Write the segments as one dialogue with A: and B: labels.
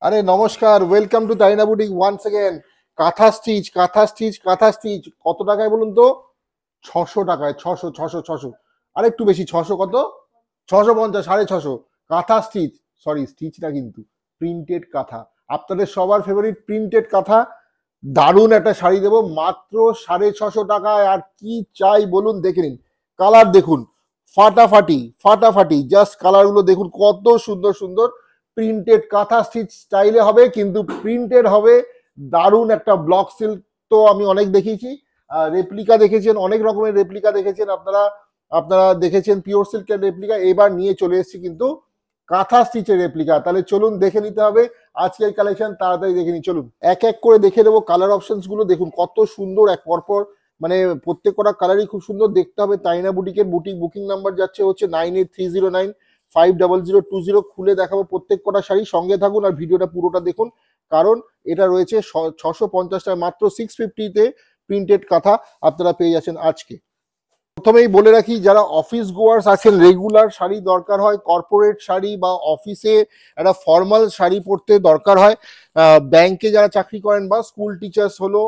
A: আরে নমস্কার, welcome to তাইনা বুটিক ওয়ান্স अगेन। কাঁথা স্টিচ কত টাকায় বলুন তো? 600 টাকায়। 600 আর একটু বেশি। 600 কত? 650, 650। কাঁথা স্টিচ, সরি স্টিচ না কিন্তু, প্রিন্টেড কাঁথা। আপনাদের সবার ফেভারিট প্রিন্টেড কাঁথা। দারুণ একটা শাড়ি দেবো মাত্র 650 টাকায়। আর কি চাই বলুন, দেখে নিন। কালার দেখুন, ফাটাফাটি ফাটাফাটি। জাস্ট কালারগুলো দেখুন, কত সুন্দর সুন্দর। প্রিন্টেড কাঁথা স্টিচ স্টাইলে হবে, কিন্তু প্রিন্টেড হবে। দারুণ একটা ব্লক সিল্ক তো আমি অনেক দেখিয়েছি, রেপ্লিকা দেখেছেন, অনেক রকমের রেপ্লিকা দেখেছেন আপনারা। আপনারা দেখেছেন পিওর সিল্কের রেপ্লিকা, এবার নিয়ে চলে এসেছি কিন্তু কাঁথা স্টিচের রেপ্লিকা। তাহলে চলুন দেখে নিতে হবে আজকের কালেকশন, তাড়াতাড়ি দেখে নিই। চলুন এক এক করে দেখে দেবো। কালার অপশনস গুলো দেখুন কত সুন্দর, এক পরপর মানে প্রত্যেক কটা কালারই খুব সুন্দর দেখতে হবে। তাইনা বুটিকের বুকিং নাম্বার যাচ্ছে হচ্ছে 9830950020। খুলে দেখাবো প্রত্যেক কটা শাড়ি, সঙ্গে থাকুন আর ভিডিওটা পুরোটা দেখুন, কারণ এটা রয়েছে 650 টাকা, মাত্র 650-তে প্রিন্টেড কাঁথা আপনারা পেয়ে যাচ্ছেন আজকে। প্রথমেই বলে রাখি, যারা অফিস গোয়ার্স আছেন, রেগুলার শাড়ি দরকার হয়, কর্পোরেট শাড়ি বা অফিসে একটা ফর্মাল শাড়ি পরতে দরকার হয়, ব্যাংকে যারা চাকরি করেন বা স্কুল টিচার্স হলো,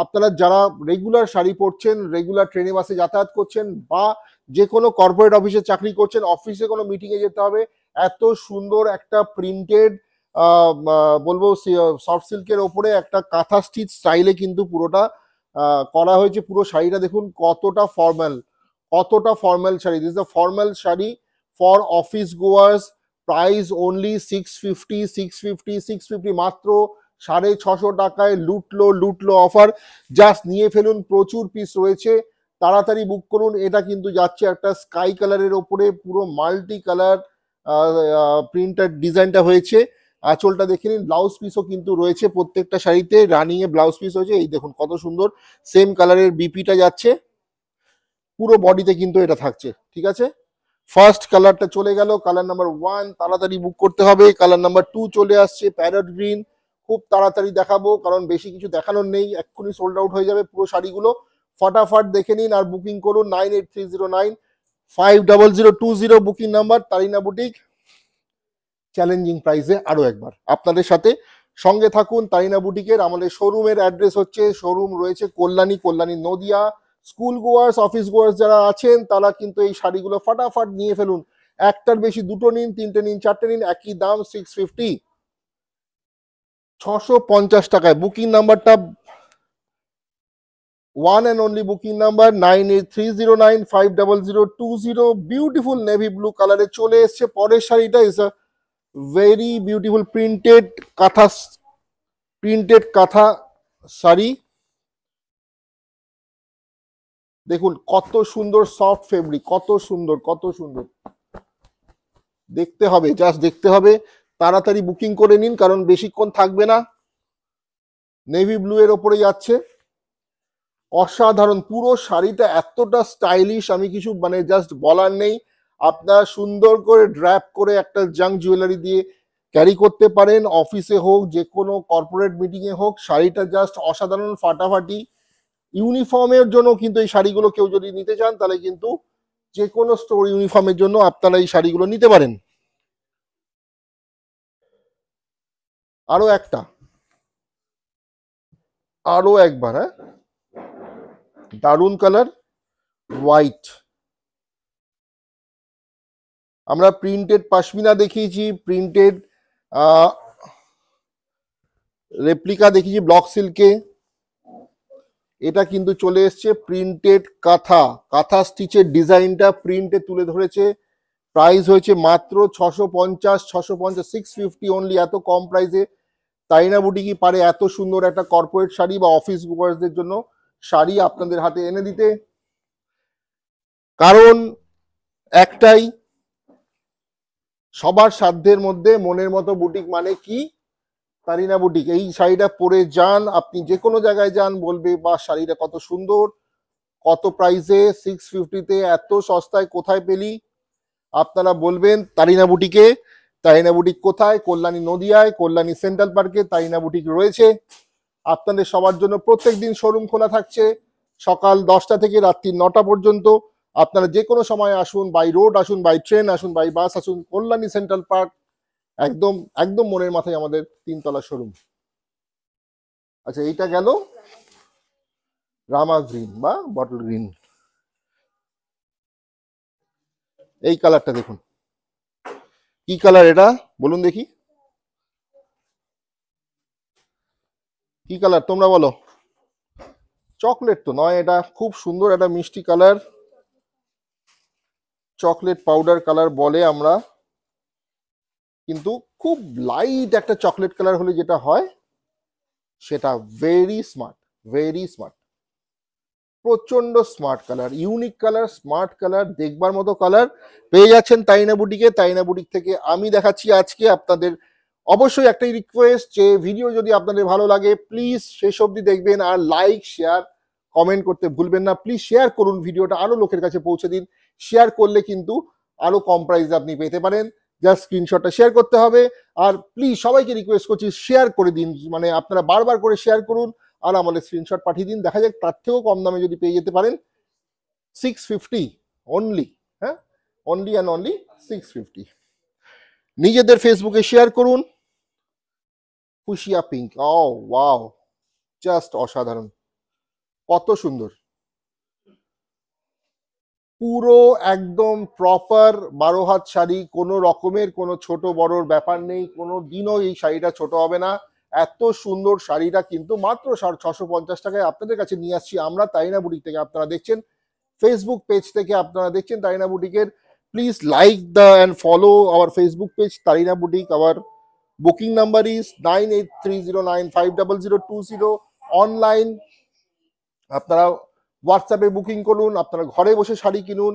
A: আপনারা যারা রেগুলার শাড়ি পরছেন, রেগুলার ট্রেনে বাসে যাতায়াত করছেন, বা যে কোনো কর্পোরেট অফিসে চাকরি করছেন, অফিসে কোনো মিটিংয়ে যেতে হবে, এত সুন্দর একটা প্রিন্টেড বলবো সফট সিল্কের ওপরে একটা কাঁথা স্টিচ স্টাইলে কিন্তু পুরোটা করা হয়েছে। পুরো শাড়িটা দেখুন কতটা ফর্মাল, কতটা formal sari. This is the formal sari for office goers. Price only 650 মাত্র 650 টাকায়। লুটলো অফার। জাস্ট নিয়ে ফেলুন, প্রচুর পিস রয়েছে, তাড়াতাড়ি বুক করুন। এটা কিন্তু যাচ্ছে একটা স্কাই কালারের ওপরে, পুরো মাল্টি কালার প্রিন্টার ডিজাইনটা হয়েছে। আঁচলটা দেখে নিন, ব্লাউজ পিসও কিন্তু রয়েছে প্রত্যেকটা শাড়িতে, রানিং এ ব্লাউজ পিস হয়েছে। এই দেখুন কত সুন্দর, সেম কালারের বিপিটা যাচ্ছে, পুরো বডিতে কিন্তু এটা থাকছে। ঠিক আছে, ফার্স্ট কালারটা চলে গেল, কালার নাম্বার 1 তাড়াতাড়ি বুক করতে হবে। কালার নাম্বার 2 চলে আসছে, প্যারট গ্রিন। খুব তাড়াতাড়ি দেখাবো, কারণ বেশি কিছু দেখানোর নেই, এক্ষুনি সোল্ড আউট হয়ে যাবে পুরো শাড়িগুলো। ফটাফট দেখে নিন আর বুকিং করুন। 9830950020 বুকিং নাম্বার, তারিনা বুটিক। চ্যালেঞ্জিং প্রাইসে আরো একবার আপনাদের সাথে, সঙ্গে থাকুন। তাইনা বুটিকের আমাদের শোরুমের অ্যাড্রেস হচ্ছে, শোরুম রয়েছে Kalyani Nadia. School goers, office goers যারা আছেন, তারা কিন্তু এই শাড়িগুলো ফাটাফাট নিয়ে ফেলুন। একটার বেশি দুটো নিন, তিনটে নিন, চারটে নিন, একই দাম 650, 650 টাকায়। বুকিং নাম্বারটা one and only booking number 9830950020। Beautiful navy blue কালারে চলে এসছে পরের শাড়িটা। Is a very beautiful printed কাঁথা শাড়ি। দেখুন কত সুন্দর সফট ফেব্রিক, কত সুন্দর কত সুন্দর। দেখতে হবে, জাস্ট দেখতে হবে। তাড়াতাড়ি বুকিং করে নিন, কারণ বেশিক্ষণ থাকবে না। নেভি ব্লু এর ওপরে যাচ্ছে, অসাধারণ। পুরো শাড়িটা এতটা স্টাইলিশ, আমি কিছু মানে জাস্ট বলার নেই। আপনারা সুন্দর করে ড্র্যাপ করে একটা জাঙ্ক জুয়েলারি দিয়ে ক্যারি করতে পারেন, অফিসে হোক, যে কোনো কর্পোরেট মিটিং এ হোক। শাড়িটা জাস্ট অসাধারণ, ফাটাফাটি। ইউনিফর্মের জন্য কিন্তু এই শাড়িগুলো কেউ যদি নিতে চান, তাহলে কিন্তু যে কোনো স্টোর ইউনিফর্মের জন্য আপনারা এই শাড়িগুলো নিতে পারেন। আরো একবার, হ্যাঁ, দারুন কালার, হোয়াইট। আমরা প্রিন্টেড পাশমিনা দেখিয়েছি, প্রিন্টেড রেপ্লিকা দেখিয়েছি ব্লক সিল্কে। এটা কিন্তু চলে এসছে প্রিন্টেড কাঁথা স্টিচের ডিজাইনটা প্রিন্টে তুলে ধরেছে। প্রাইস হয়েছে মাত্র 650, 650 অনলি। এত কম প্রাইসে তাইনা বুটিকই পারে এত সুন্দর একটা কর্পোরেট শাড়ি বা অফিস গোয়ার্সদের জন্য শাড়ি আপনাদের হাতে এনে দিতে। কারণ একটাই, সবার সাধ্যের মধ্যে মনের মতো বুটিক মানে কি? তারিনা বুটিক। এই শাড়িটা পরে যান, আপনি যে কোনো জায়গায় যান, বলবে বা শাড়িটা কত সুন্দর, কত প্রাইসে 650-তে এত সস্তায় কোথায় পেলি? আপনারা বলবেন তারিনা বুটিকে। তারিনা বুটিক কোথায়? কল্যাণী নদিয়ায়, কল্যাণী সেন্ট্রাল পার্কে তারিনা বুটিক রয়েছে আপনাদের সবার জন্য। প্রত্যেক দিন শোরুম খোলা থাকছে, সকাল 10টা থেকে রাত্রি 9টা পর্যন্ত। আপনারা যে কোনো সময় আসুন, বাই রোড আসুন, বাই ট্রেন আসুন, বাই বাস আসুন, কল্যাণী সেন্ট্রাল পার্ক একদম একদম মনের মাথায় আমাদের 3 তলা শোরুম। আচ্ছা, এইটা গেল রামা গ্রিন বা বটল গ্রিন। এই কালারটা দেখুন, কি কালার এটা বলুন দেখি, কি কালার তোমরা বলো? চকলেট তো নয়, এটা খুব সুন্দর একটা মিষ্টি কালার, চকলেট পাউডার কালার বলে আমরা, কিন্তু খুব লাইট একটা চকলেট কালার হলে যেটা হয় সেটা ভেরি স্মার্ট, ভেরি স্মার্ট, প্রচন্ড smart colour, unique colour, smart colour, দেখবার মতো কালার পেয়ে যাচ্ছেন তাইনা বুটিকে। তাইনা বুটিক থেকে আমি দেখাচ্ছি আজকে আপনাদের। অবশ্যই একটাই রিকোয়েস্ট, যে ভিডিও যদি আপনাদের ভালো লাগে প্লিজ শেষ অবধি দেখবেন, আর লাইক শেয়ার কমেন্ট করতে ভুলবেন না। প্লিজ শেয়ার করুন ভিডিওটা, আরো লোকের কাছে পৌঁছে দিন। শেয়ার করলে কিন্তু আরো কম প্রাইসে আপনি পেতে পারেন। জাস্ট স্ক্রিনশটটা শেয়ার করতে হবে। আর প্লিজ সবাইকে রিকোয়েস্ট করছি শেয়ার করে দিন, মানে আপনারা বারবার করে শেয়ার করুন আর আমাদের স্ক্রিনশট পাঠিয়ে দিন। দেখা যাক তার থেকেও কম দামে যদি পেয়ে যেতে পারেন। 650 অনলি, হ্যাঁ, অনলি অ্যান্ড অনলি 650। নিজেদের ফেসবুকে শেয়ার করুন। ফুশিয়া পিঙ্ক, ও ওয়াও, জাস্ট অসাধারণ, কত সুন্দর, পুরো একদম প্রপার 12 হাত শাড়ি, কোনো রকমের কোনো ছোট বড়র ব্যাপার নেই, কোনো দিনও এই শাড়িটা ছোট হবে না। এত সুন্দর শাড়িটা কিন্তু মাত্র 650 টাকায় আপনাদের কাছে নিয়ে আসছি আমরা তাইনা বুটিক থেকে। আপনারা দেখছেন ফেসবুক পেজ থেকে, আপনারা দেখছেন তাইনা বুটিকের। Please like the and follow our Facebook page Taina boutique. Our booking number is 9830950020। Online আপনারা হোয়াটসঅ্যাপে বুকিং করুন, আপনারা ঘরে বসে শাড়ি কিনুন,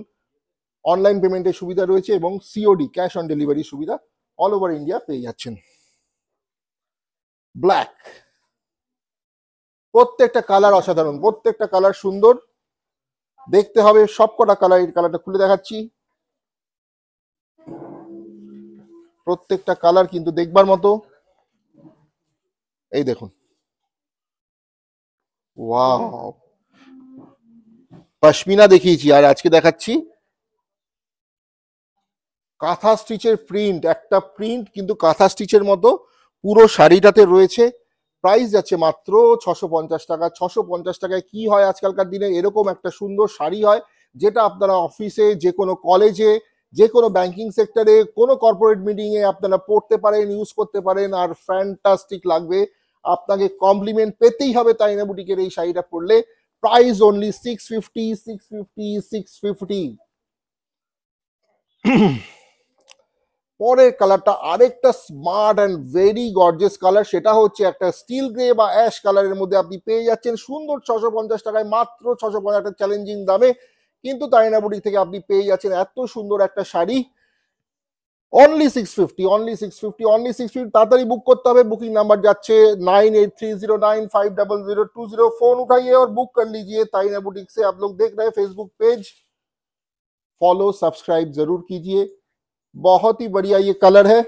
A: অনলাইন পেমেন্টের সুবিধা রয়েছে এবং সিওডি ক্যাশ অন ডেলিভারি সুবিধা অল ওভার ইন্ডিয়া পেয়ে যাচ্ছেন। ব্ল্যাক, প্রত্যেকটা কালার অসাধারণ, প্রত্যেকটা কালার সুন্দর, দেখতে হবে সবকটা কালার। এই কালারটা খুলে দেখাচ্ছি, প্রত্যেকটা কালার কিন্তু দেখবার মতো। এই দেখুন, ওয়াও, পশমিনা দেখিয়েছি আর আজকে দেখাচ্ছি কাঁথা স্টিচের প্রিন্ট, একটা প্রিন্ট কিন্তু কাঁথা স্টিচের মতো পুরো শাড়িটাতে রয়েছে। প্রাইস যাচ্ছে মাত্র 650 টাকা। 650 টাকায় কি হয় আজকালকার দিনে, এরকম একটা সুন্দর শাড়ি হয় যেটা আপনারা অফিসে, যে কোনো কলেজে, যে কোনো ব্যাংকিং সেক্টরে, কোনো কর্পোরেট মিটিংয়ে আপনারা পড়তে পারেন, ইউজ করতে পারেন, আর ফ্যান্টাস্টিক লাগবে। আপনাকে কমপ্লিমেন্ট পেতেই হবে তাইনা বুটিকের এই শাড়িটা পরলে। Price only 650, 650, 650। পরের কালারটা আরেকটা smart and very gorgeous colour, সেটা হচ্ছে একটা স্টিল গ্রে বা অ্যাশ কালারের মধ্যে আপনি পেয়ে যাচ্ছেন সুন্দর 650 টাকায়, মাত্র 650, একটা চ্যালেঞ্জিং দামে কিন্তু তাইনা বুটিক থেকে আপনি পেয়ে যাচ্ছেন এত সুন্দর একটা শাড়ি। Only 650, only 650, only 650। তাড়াতাড়ি বুক করতে হবে। बुकिंग नंबर যাচ্ছে 9830950020। फोन उठाइए और बुक कर लीजिए। ताइना बुटीक से आप लोग देख रहे हैं फेसबुक पेज, फॉलो सब्सक्राइब जरूर कीजिए। बहुत ही बढ़िया ये कलर है,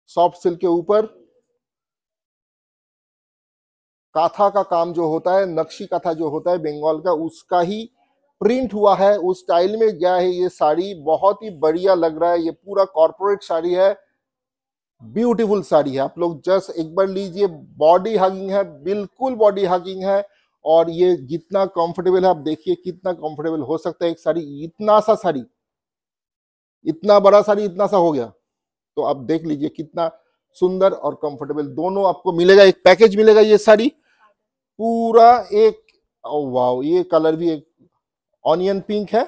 A: सॉफ्ट सिल्क के ऊपर काथा का काम जो होता है, नक्शी काथा जो होता है बंगाल का, उसका ही प्रिंट हुआ है, उस स्टाइल में गया है ये साड़ी। बहुत ही बढ़िया लग रहा है, ये पूरा कॉर्पोरेट साड़ी है, ब्यूटीफुल साड़ी है। आप लोग जस्ट एक बार लीजिए, बॉडी हगिंग है, बिल्कुल बॉडी हगिंग है। और ये जितना कंफर्टेबल है, आप देखिए कितना कंफर्टेबल हो सकता है एक साड़ी, इतना सा साड़ी, इतना बड़ा साड़ी इतना सा हो गया, तो आप देख लीजिए कितना सुंदर और कंफर्टेबल दोनों आपको मिलेगा। एक पैकेज मिलेगा ये साड़ी पूरा एक। वाओ, ये कलर भी एक অনিয়ন পিঙ্ক, হ্যাঁ,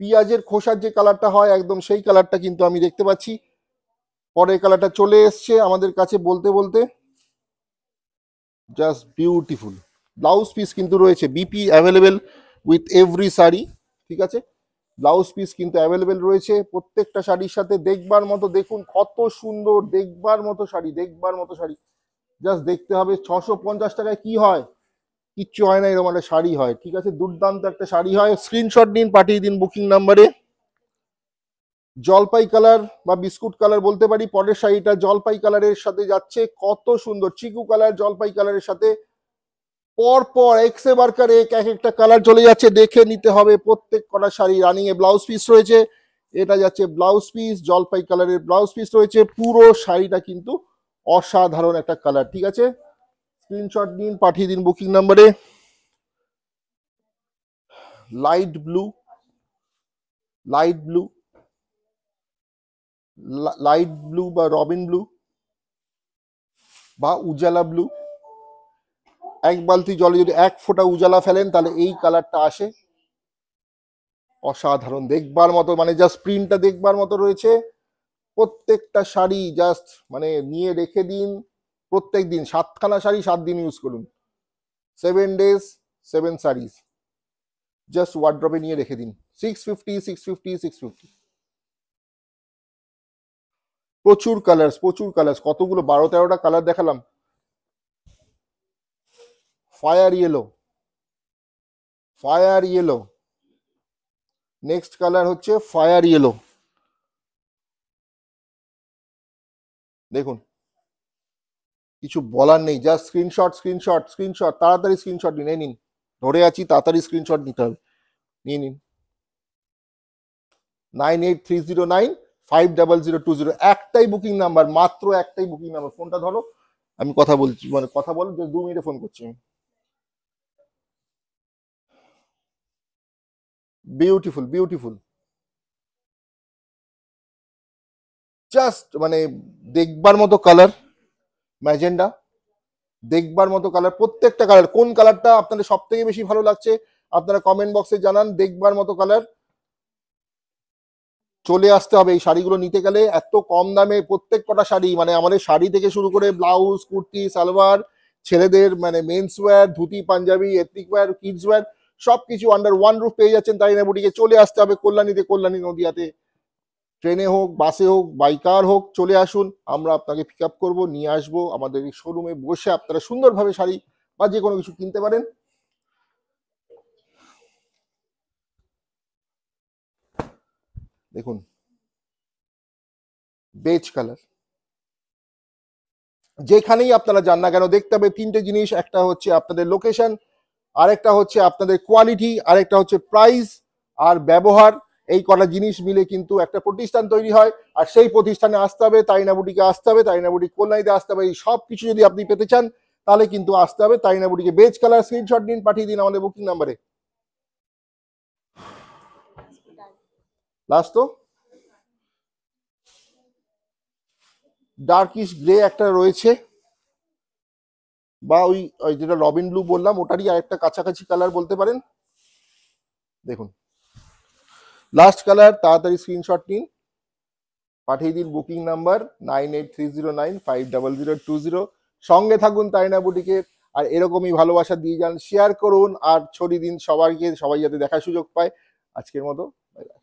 A: পেঁয়াজের খোসার যে কালারটা হয় একদম সেই কালারটা কিন্তু আমি দেখতে পাচ্ছি। পরের কালারটা চলে এসছে আমাদের কাছে বলতে বলতে, জাস্ট বিউটিফুল। ব্লাউজ পিস কিন্তু রয়েছে, BP available with every sari, ঠিক আছে, ব্লাউজ পিস কিন্তু অ্যাভেলেবেল রয়েছে প্রত্যেকটা শাড়ির সাথে। দেখবার মতো, দেখুন কত সুন্দর, দেখবার মতো শাড়ি, দেখবার মতো শাড়ি, জাস্ট দেখতে হবে। 650 টাকায় কি হয়, কিচ্ছু হয় না, এরকম একটা শাড়ি হয়, ঠিক আছে, দুর্দান্ত একটা শাড়ি হয়। স্ক্রিনশট নিন, পাঠিয়ে দিন বুকিং নাম্বারে। জলপাই কালার বা বিস্কুট কালার বলতে পারি, পরের শাড়িটা জলপাই কালারের সাথে যাচ্ছে, কত সুন্দর চিকু কালার জলপাই কালারের সাথে। পর পর এক সে বারকার এক একটা কালার চলে যাচ্ছে, দেখে নিতে হবে। প্রত্যেক কটা শাড়ি রানিং এ ব্লাউজ পিস রয়েছে, এটা যাচ্ছে ব্লাউজ পিস, জলপাই কালারের ব্লাউজ পিস রয়েছে। পুরো শাড়িটা কিন্তু অসাধারণ একটা কালার। ঠিক আছে, স্ক্রিনশট নিন, পাঠিয়ে দিন বুকিং নাম্বারে। Light blue, light blue, light blue বা রবিন ব্লু বা উজালা ব্লু, এক বালতি জলে যদি এক ফোঁটা উজালা ফেলেন তাহলে এই কালারটা আসে। অসাধারণ, দেখবার মতো, মানে জাস্ট প্রিন্টটা দেখবার মতো রয়েছে। প্রত্যেকটা শাড়ি জাস্ট মানে নিয়ে রেখে দিন, প্রত্যেক দিন 7খানা শাড়ি 7 দিন ইউজ করুন, 7 days 7 শাড়িজ, জাস্ট ওয়ার্ড্রপে নিয়ে রেখে দিন। 650, 650, 650। প্রচুর কালার্স, প্রচুর কালার্স, কতগুলো 12-13টা কালার দেখালাম। Fire yellow, fire yellow, next colour হচ্ছে ফায়ার ইয়েলো। দেখুন, কিছু বলার নেই, জাস্ট স্ক্রিনশট, স্ক্রিনশট, স্ক্রিনশট, তাড়াতাড়ি স্ক্রিনশট নিন। এই নিন, ধরে আছি, তাড়াতাড়ি স্ক্রিনশট নিতে হবে, নিয়ে নিন। 9830950020, একটাই বুকিং নাম্বার, মাত্র একটাই বুকিং নাম্বার। ফোনটা ধরো, আমি কথা বলছি, মানে কথা বলো, 2 মিনিটে ফোন করছি। বিউটিফুল, বিউটিফুল, জাস্ট মানে দেখবার মতো কালার। ম্যাজেন্ডা, দেখবার মতো কালার। প্রত্যেকটা কালার, কোন কালারটা আপনাদের সব থেকে বেশি ভালো লাগছে আপনারা কমেন্ট বক্সে জানান। দেখবার মতো কালার। চলে আসতে হবে এই শাড়িগুলো নিতে গেলে। এত কম দামে প্রত্যেক কটা শাড়ি, মানে আমাদের শাড়ি থেকে শুরু করে ব্লাউজ, কুর্তি, সালোয়ার, ছেলেদের মানে men's wear, dhoti, panjabi, ethnic wear, kids wear, সবকিছু আন্ডার ওয়ান রুফ পেয়ে যাচ্ছেন তারিনা বুটিকে। চলে আসতে হবে কল্যাণীতে, কল্যাণী নদিয়াতে। ট্রেনে হোক, বাসে হোক, বাইকার হোক, চলে আসুন, আমরা আপনাকে পিক আপ করবো, নিয়ে আসবো আমাদের এই শোরুমে। বসে আপনারা সুন্দরভাবে শাড়ি বা যে কোনো কিছু কিনতে পারেন। দেখুন, বেজ কালার। যেখানেই আপনারা যান না কেন দেখতে হবে 3টে জিনিস, একটা হচ্ছে আপনাদের লোকেশন, আরেকটা হচ্ছে আপনাদের কোয়ালিটি, আরেকটা হচ্ছে প্রাইস আর ব্যবহার। এই কটা জিনিস মিলে কিন্তু একটা প্রতিষ্ঠান তৈরি হয়। আর সেই প্রতিষ্ঠানে আসতে হবে, তারিনা বুটিকে আসতে হবে, তারিনা বুটিক কল্যাণীতে আসতে হবে। এই সব কিছু যদি আপনি পেতে চান তাহলে কিন্তু আসতে হবে তারিনা বুটিকে। বেজ কালার, স্ক্রিনশট নিন, পাঠিয়ে দিন আমাদের বুকিং নাম্বারে। লাস্ট তো ডার্কিশ গ্রে একটা রয়েছে, বা ওই ওই যেটা রবিন ব্লু বললাম ওটারই আরেকটা কাছাকাছি কালার বলতে পারেন। দেখুন, লাস্ট কালার, তাড়াতাড়ি স্ক্রিনশট নিন, পাঠিয়ে দিন বুকিং নাম্বার 9830950020। সঙ্গে থাকুন তারিনা বুটিকের, আর এরকমই ভালোবাসা দিয়ে যান, শেয়ার করুন আর ছড়িয়ে দিন সবাইকে, সবাই যাতে দেখার সুযোগ পায়। আজকের মতো বাই বাই।